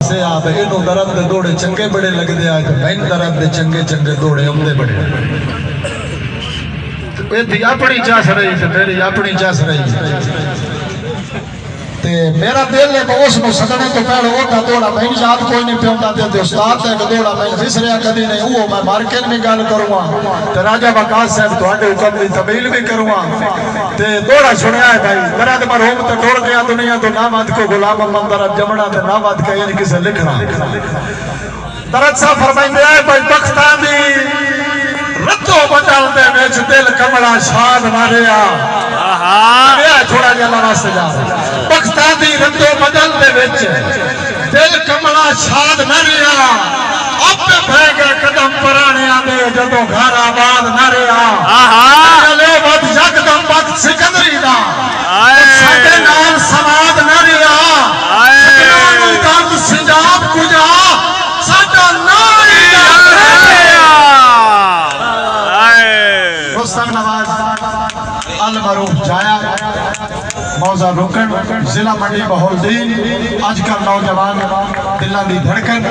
سے آپ انہوں درد دے دوڑے چنگے بڑے لگ دے آئے تو بین درد دے چنگے چنگے دوڑے امدے بڑے یہ تھی اپنی چاس رہی تھی میری اپنی چاس رہی میرا دل ہے کہ اس کو سدنے تو پہلے ہوتا دوڑا میں یاد کوئی نہیں پیوندا تے استاد ہے کہ دوڑا میں وسریا کدی نہیں وہ میں مارکیٹ میں گل کروں گا تے راجہ وقاص صاحب تواڈے حکم دی تبیل بھی کروں گا تے دوڑا سنیا ہے بھائی میرا تے مرحوم تے ٹوڑ گیا دنیا تو نہ مت کو غلام مندر جمنا تے نہ مت کہ یعنی کسے لکھنا درد صاحب فرمائندے ہیں بھائی بختاں دی رتو بدل دے وچ دل کملا شاد ماریا تھوڑا جا اللہ واسطے جا بختاں دی رتو بدل دے وچ دل کملا شاد ماریا اب بہ گئے قدم پرانے آدے جدو گھر آباد نہ رہا چلے ود یکدم وقت سکندری دا ساڈے نال سماد نہ رہا سکرانو درد سنجاب کجا ساڈا نال رستم نواز المعروف جایا موضع رکن ضلع منڈی بہولدین آج کل نوجوان دلان دی دھڑکن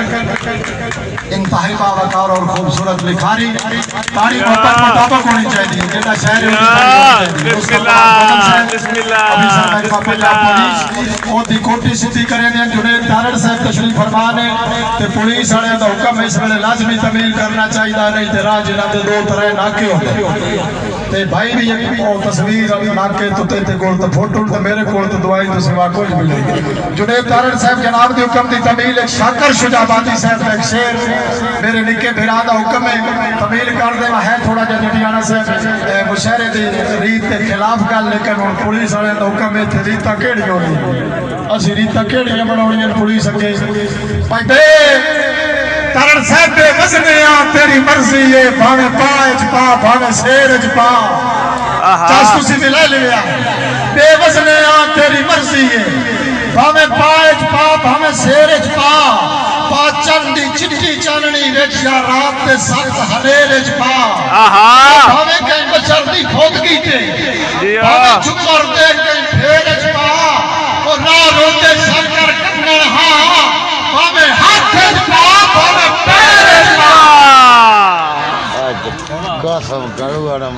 انتہائی باوقار اور خوبصورت لکھاری تاری محبت مطابق ہونی چاہیے جیتا شہر بسم اللہ پولیس اور دی کوٹی سیدھی کریں ہیں جنید دارڑ صاحب تشریف فرمانے تے پولیس آنے دا حکم اس میں لازمی تمیل کرنا چاہیے نہیں تے راہ جنہ تے دو طرح ناکے ہوتے تے بھائی بھی ایک تصویر ناکے تو تے گول تو فوٹو تے میرے کول تو دعائی تو سوا کوئی ملے جنید دارڑ صاحب جناب دی حکم دی تمیل ایک شاکر شجاباتی صاحب ایک شیر میرے نکے بھیران دا حکم ہے تمیل کر دے ہے تھوڑا جا جٹیانا صاحب مشہرے دی ریت کے خلاف کر لیکن پولیس آنے دا حکم ہے تھے ریتہ کیڑی ہونی اسی ریتہ کیڑی بناونی ہے پولیس اگے بھائی بے ترن صاحب بے وزنیاں تیری مرضی ہے بھاویں پائچ پا بھاویں سیرج پا جاسوسی بھی لے لیا بے وزنیاں تیری مرضی ہے بھاویں پائچ پا بھاویں سیرج پا پا چندی چٹی چاننی ویچیا رات تے سخت ہلیرج پا بھاویں کہیں بچردی کھودگی تے بھاویں چکر دے کہیں پھیرج پا اور راہ روتے شرکر کنن ہاں بھاویں ہاتھ پا بھاویں پیرج پا قسم کرو گا نا